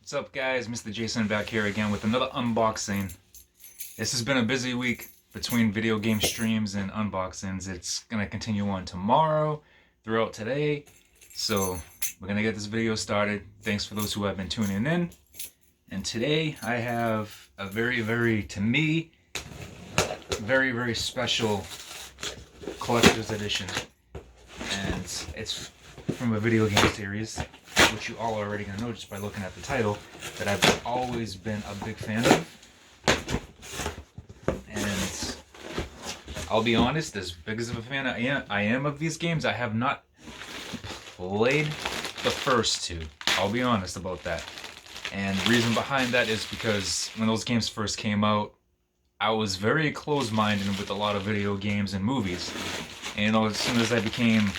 What's up, guys? Mr. Jason back here again with another unboxing. This has been a busy week between video game streams and unboxings. It's gonna continue on tomorrow, throughout today. So we're gonna get this video started. Thanks for those who have been tuning in. And today I have a to me, very special collector's edition. And it's from a video game series, which you all are already gonna know just by looking at the title, that I've always been a big fan of. And I'll be honest, as big as of a fan I am of these games, I have not played the first two. I'll be honest about that. And the reason behind that is because when those games first came out, I was very close-minded with a lot of video games and movies. And as soon as I became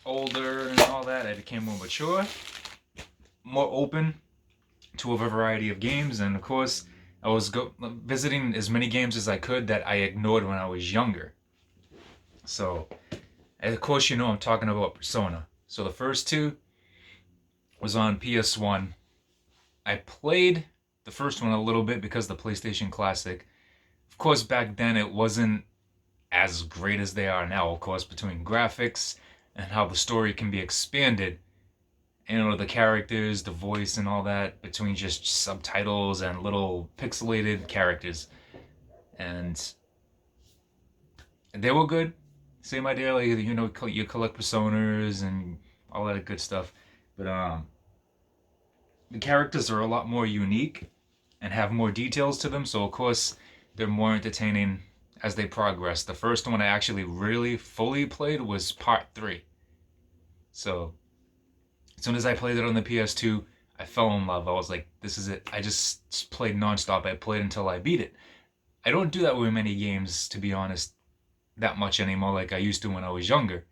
older and all that, I became more mature, more open to a variety of games, and of course I was visiting as many games as I could that I ignored when I was younger. So, and of course, you know I'm talking about Persona. So the first two was on PS1. I played the first one a little bit because the PlayStation Classic. Of course, back then it wasn't as great as they are now, of course, between graphics and how the story can be expanded, and the characters, the voice and all that, between just subtitles and little pixelated characters. And they were good. Same idea, like, you collect personas and all that good stuff. But the characters are a lot more unique and have more details to them, so of course they're more entertaining as they progress. The first one I actually really fully played was part 3. So as soon as I played it on the PS2, I fell in love. I was like, this is it. I just played nonstop. I played until I beat it. I don't do that with many games, to be honest, that much anymore like I used to when I was younger.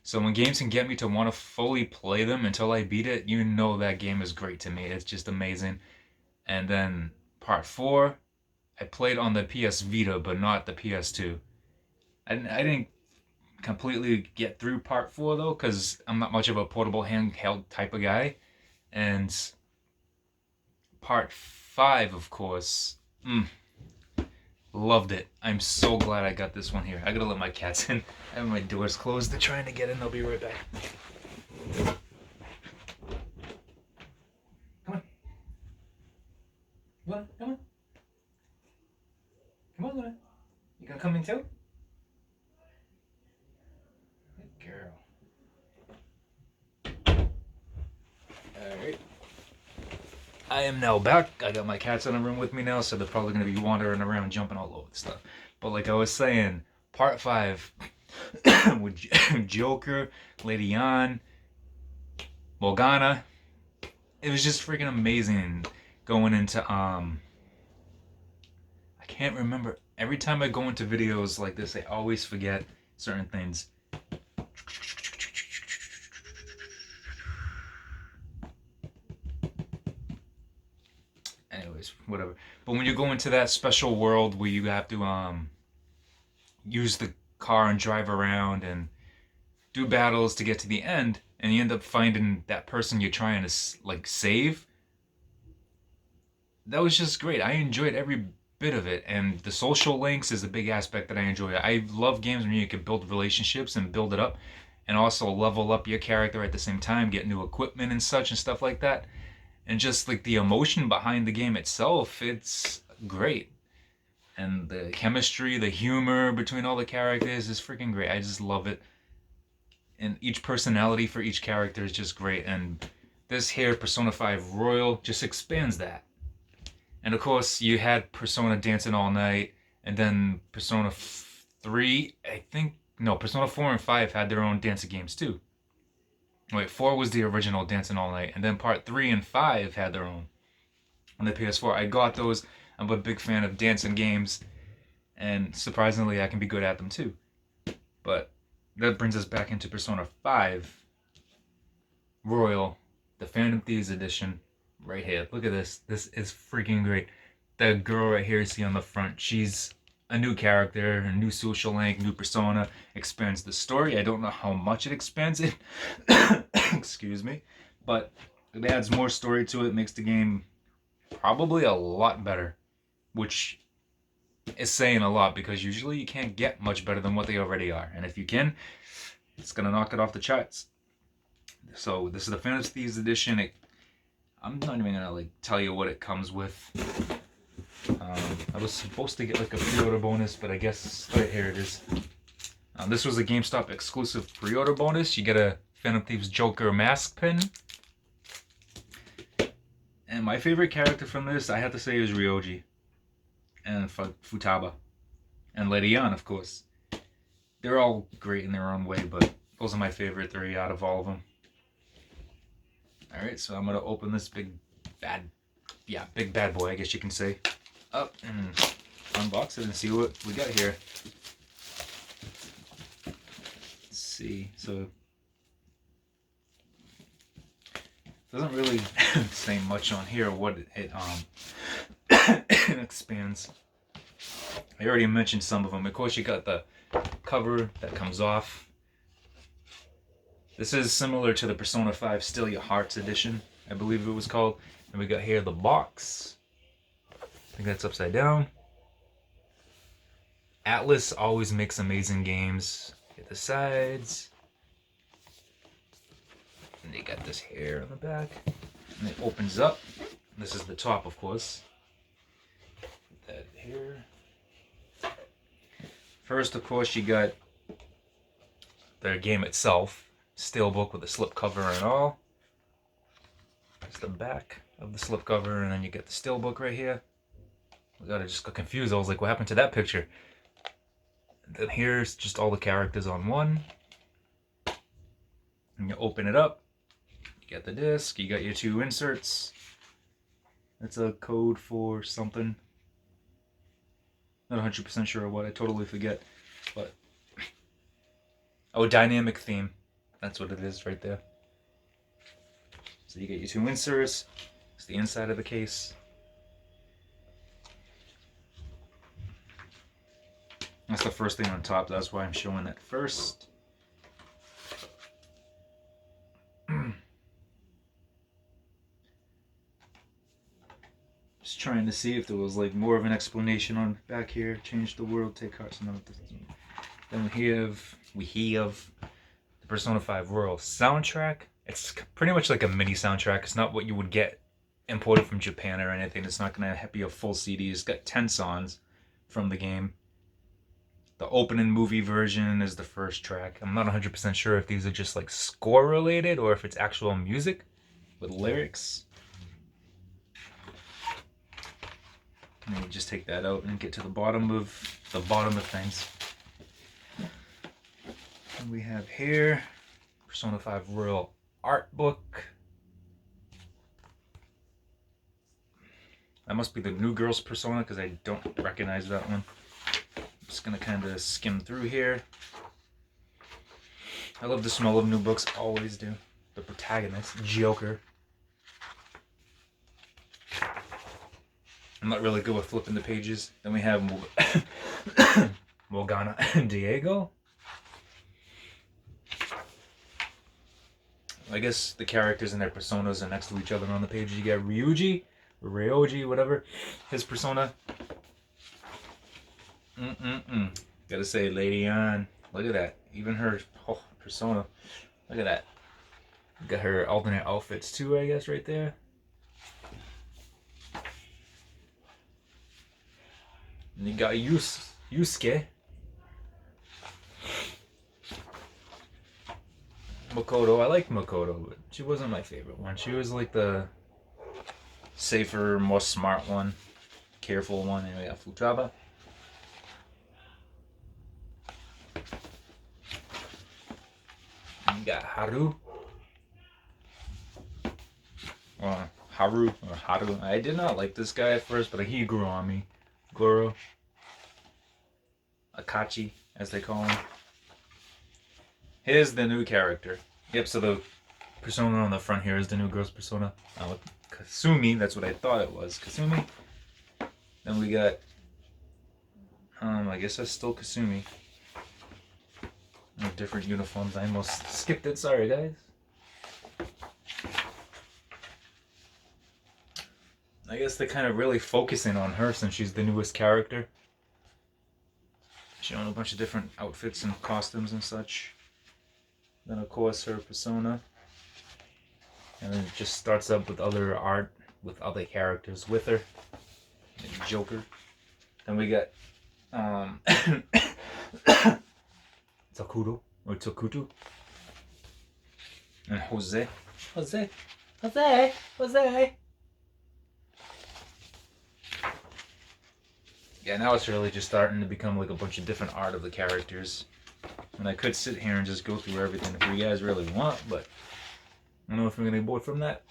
So when games can get me to want to fully play them until I beat it, you know that game is great to me. It's just amazing. And then part 4, I played on the PS Vita, but not the PS2. I didn't completely get through part 4 though, because I'm not much of a portable handheld type of guy. And part 5, of course, loved it. I'm so glad I got this one here. I gotta let my cats in. I have my doors closed. They're trying to get in. I'll be right back. Come on. What? Come on. Come on, Luna. You gonna come in too? Good girl. Alright. I am now back. I got my cats in the room with me now, so they're probably going to be wandering around, jumping all over the stuff. But like I was saying, part 5 with Joker, Lady Ann, Morgana, it was just freaking amazing going into, I can't remember. Every time I go into videos like this, I always forget certain things. Anyways, whatever. But when you go into that special world where you have to use the car and drive around and do battles to get to the end, and you end up finding that person you're trying to like save, that was just great. I enjoyed every bit of it, and the social links is a big aspect that I enjoy. I love games where you can build relationships and build it up, and also level up your character at the same time, get new equipment and such and stuff like that. And just like the emotion behind the game itself, it's great. And the chemistry, the humor between all the characters is freaking great. I just love it. And each personality for each character is just great. And this here, Persona 5 Royal, just expands that. And of course, you had Persona Dancing All Night, and then Persona 3, Persona 4 and 5 had their own dancing games too. Wait, 4 was the original Dancing All Night, and then part 3 and 5 had their own on the PS4. I got those. I'm a big fan of dancing games, and surprisingly, I can be good at them too. But that brings us back into Persona 5 Royal, the Phantom Thieves edition, right here. Look at this. This is freaking great. The girl right here you see on the front, she's a new character, a new social link, new persona, expands the story. I don't know how much it expands it, excuse me, but It adds more story to it, makes the game probably a lot better, which is saying a lot because usually you can't get much better than what they already are. And if you can, it's going to knock it off the charts. So this is the Phantom Thieves edition. I'm not even going to like tell you what it comes with. I was supposed to get like a pre-order bonus, but I guess right here it is. This was a GameStop exclusive pre-order bonus. You get a Phantom Thieves Joker mask pin. And my favorite character from this, I have to say, is Ryoji. And Futaba. And Lady Yan, of course. They're all great in their own way, but those are my favorite 3 out of all of them. Alright, so I'm going to open this big bad boy, I guess you can say, up and unbox it and see what we got here. Let's see, so it doesn't really say much on here what it expands. I already mentioned some of them. Of course, you got the cover that comes off. This is similar to the Persona 5 Still Your Hearts edition, I believe it was called. And we got here the box. I think that's upside down. Atlus always makes amazing games. Get the sides. And they got this here on the back. And it opens up. This is the top, of course. Put that here. First, of course, you got the game itself. Steelbook with a slipcover and all. That's the back of the slipcover, and then you get the steelbook right here. I just got confused. I was like, what happened to that picture? And then here's just all the characters on one. And you open it up. You get the disc. You got your 2 inserts. That's a code for something. Not 100% sure what. I totally forget. But oh, dynamic theme. That's what it is right there. So you get your 2 inserts. It's the inside of the case. That's the first thing on top. That's why I'm showing that first. Just trying to see if there was like more of an explanation on back here. Change the world, take hearts and other things. Then we have the Persona 5 Royal soundtrack. It's pretty much like a mini soundtrack. It's not what you would get imported from Japan or anything. It's not going to be a full CD. It's got 10 songs from the game. The opening movie version is the first track. I'm not 100% sure if these are just like score related or if it's actual music with lyrics. And then you just take that out and get to the bottom of things. And we have here Persona 5 Royal art book. That must be the New Girls Persona because I don't recognize that one. I'm just gonna kind of skim through here. I love the smell of new books, always do. The protagonist, Joker. I'm not really good with flipping the pages. Then we have Morgana and Diego. I guess the characters and their personas are next to each other on the page. You got Ryuji, or Ryoji, whatever, his persona. Gotta say, Lady Yan, look at that. Even her persona, look at that. Got her alternate outfits too, I guess, right there. And you got Yusuke. Makoto, I like Makoto, but she wasn't my favorite one. She was like the safer, more smart one, careful one. And we got Futaba. And you got Haru. Haru or Haru. I did not like this guy at first, but he grew on me. Goro. Akachi, as they call him. Here's the new character. Yep, so the persona on the front here is the New Girls persona. Kasumi, that's what I thought it was. Kasumi. Then we got, I guess that's still Kasumi. Different uniforms. I almost skipped it. Sorry, guys. guess they're kind of really focusing on her since she's the newest character. Showing a bunch of different outfits and costumes and such. Then of course her persona. And then it just starts up with other art with other characters with her. And Joker. Then we got Takudo or Takutu. And Jose. Yeah, now it's really just starting to become like a bunch of different art of the characters. And I could sit here and just go through everything if you guys really want, but I don't know if I'm gonna get bored from that.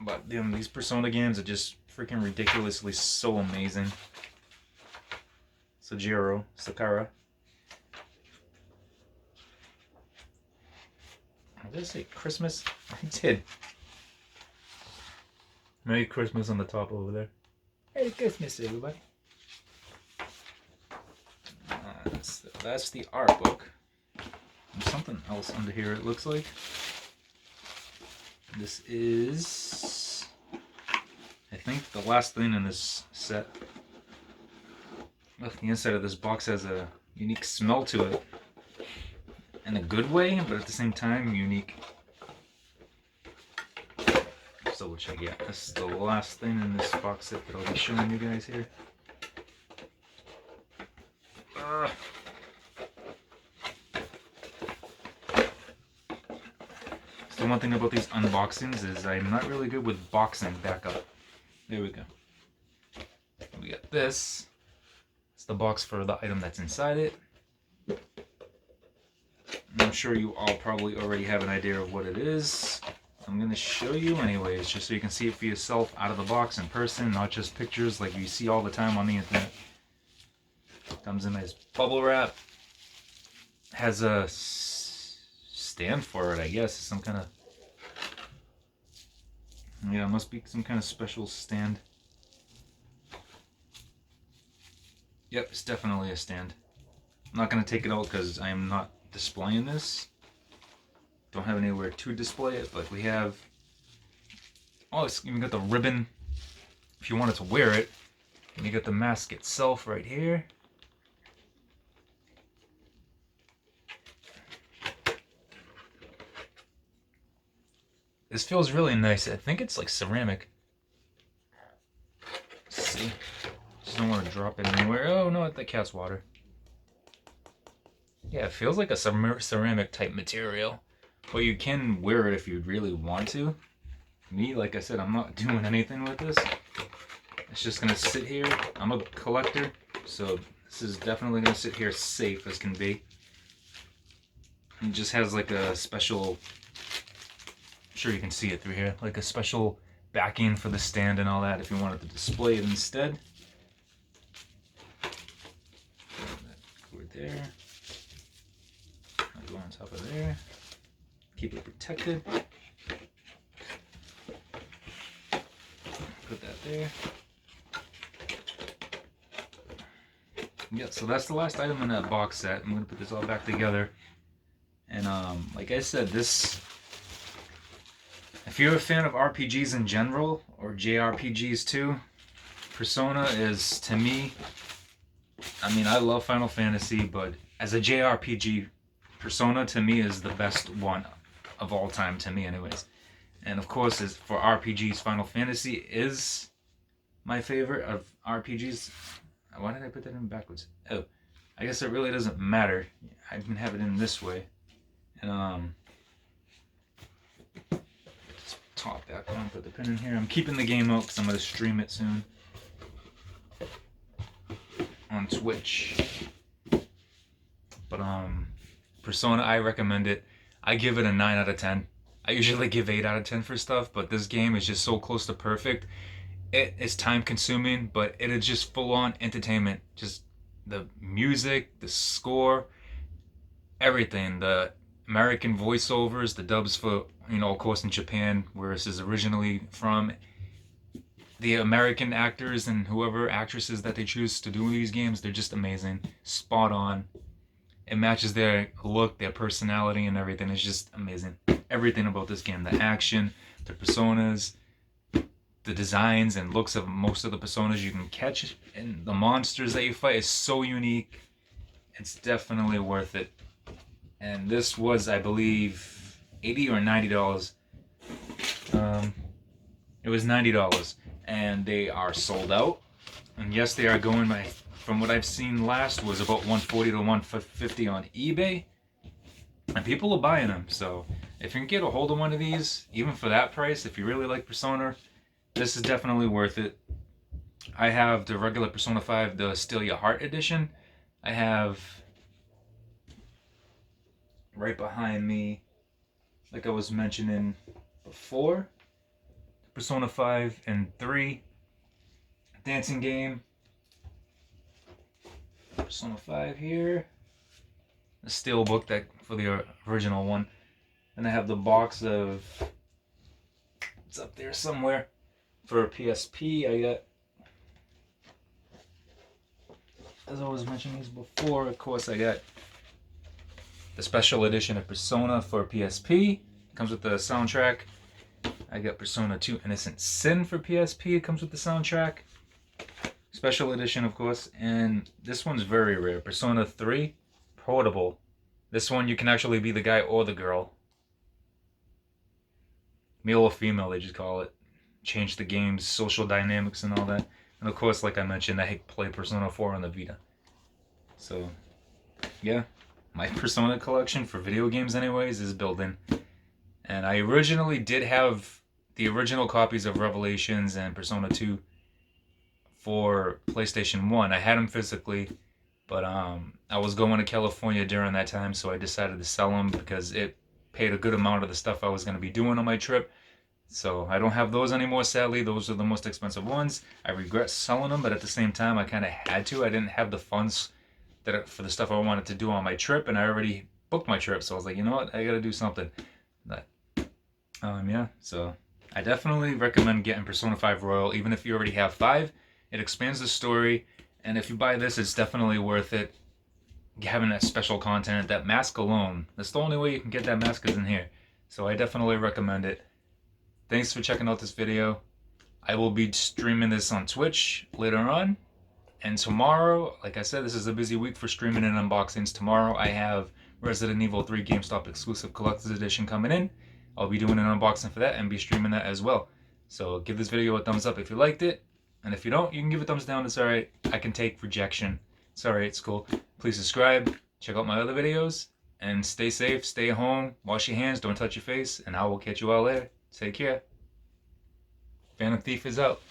But these Persona games are just freaking ridiculously so amazing. Sakara. Did I say Christmas? I did. Merry Christmas on the top over there. Merry Christmas, everybody. That's the art book. There's something else under here, it looks like. This is, I think, the last thing in this set. Look, the inside of this box has a unique smell to it. In a good way, but at the same time, unique. So we'll check it out. This is the last thing in this box set that I'll be showing you guys here. So one thing about these unboxings is I'm not really good with boxing back up. There we go. We got this. It's the box for the item that's inside it. I'm sure you all probably already have an idea of what it is. I'm going to show you anyways, just so you can see it for yourself out of the box in person, not just pictures like you see all the time on the internet. Comes in nice bubble wrap. Has a stand for it, I guess. Some kind of... yeah, it must be some kind of special stand. Yep, it's definitely a stand. I'm not going to take it out because I am not displaying this. Don't have anywhere to display it, but we have... oh, it's even got the ribbon if you wanted to wear it. And you got the mask itself right here. This feels really nice. I think it's like ceramic. Let's see. Just don't want to drop it anywhere. Oh no, the cat's water. Yeah, it feels like a ceramic type material. But you can wear it if you really want to. Me, like I said, I'm not doing anything with this. It's just gonna sit here. I'm a collector, so this is definitely gonna sit here safe as can be. It just has like a special, I'm sure you can see it through here, like a special backing for the stand and all that if you wanted to display it instead. Right there. I'll go on top of there. Keep it protected. Put that there. Yeah, so that's the last item in that box set. I'm going to put this all back together. And like I said, this... if you're a fan of RPGs in general, or JRPGs too, Persona is, to me... I mean, I love Final Fantasy, but as a JRPG, Persona to me is the best one of all time, to me anyways. And of course, as for RPGs, Final Fantasy is my favorite of RPGs. Why did I put that in backwards? Oh, I guess it really doesn't matter. I can have it in this way. And just top back on, put the pin in here. I'm keeping the game out because I'm going to stream it soon on Twitch. But Persona, I recommend it. I give it a 9 out of 10. I usually give 8 out of 10 for stuff, but this game is just so close to perfect. It is time consuming, but it is just full on entertainment. Just the music, the score, everything. The American voiceovers, the dubs for, you know, of course in Japan, where this is originally from. The American actors and whoever actresses that they choose to do these games, they're just amazing. Spot on. It matches their look, their personality, and everything. It's just amazing. Everything about this game. The action, the personas, the designs and looks of most of the personas you can catch and the monsters that you fight is so unique. It's definitely worth it. And this was, I believe, $80 or $90. It was $90, and they are sold out. And yes, they are going by, from what I've seen last, was about 140 to 150 on eBay. And people are buying them. So if you can get a hold of one of these, even for that price, if you really like Persona, this is definitely worth it. I have the regular Persona 5, the Steal Your Heart edition. I have right behind me, like I was mentioning before, Persona 5 and 3 dancing game. Persona 5 here. The steel book that for the original one. And I have the box of, it's up there somewhere, for PSP. I got, as I was mentioning these before, of course I got the special edition of Persona for PSP. It comes with the soundtrack. I got Persona 2 Innocent Sin for PSP. It comes with the soundtrack. Special edition, of course. And this one's very rare. Persona 3 Portable. This one you can actually be the guy or the girl. Male or female, they just call it. Change the game's social dynamics and all that. And of course, like I mentioned, I play Persona 4 on the Vita. So, yeah. My Persona collection for video games anyways is building. And I originally did have the original copies of Revelations and Persona 2 for PlayStation 1. I had them physically, but I was going to California during that time, so I decided to sell them because it paid a good amount of the stuff I was going to be doing on my trip. So I don't have those anymore, sadly. Those are the most expensive ones. I regret selling them, but at the same time, I kind of had to. I didn't have the funds for the stuff I wanted to do on my trip, and I already booked my trip, so I was like, you know what, I got to do something. But, yeah, so I definitely recommend getting Persona 5 Royal, even if you already have 5. It expands the story, and if you buy this, it's definitely worth it. Having that special content, that mask alone, that's the only way you can get that mask is in here. So I definitely recommend it. Thanks for checking out this video. I will be streaming this on Twitch later on. And tomorrow, like I said, this is a busy week for streaming and unboxings. Tomorrow I have Resident Evil 3 GameStop exclusive collector's edition coming in. I'll be doing an unboxing for that and be streaming that as well. So give this video a thumbs up if you liked it. And if you don't, you can give a thumbs down. It's alright. I can take rejection. It's alright. It's cool. Please subscribe. Check out my other videos. And stay safe. Stay home. Wash your hands. Don't touch your face. And I will catch you all later. Take care. Phantom Thief is out.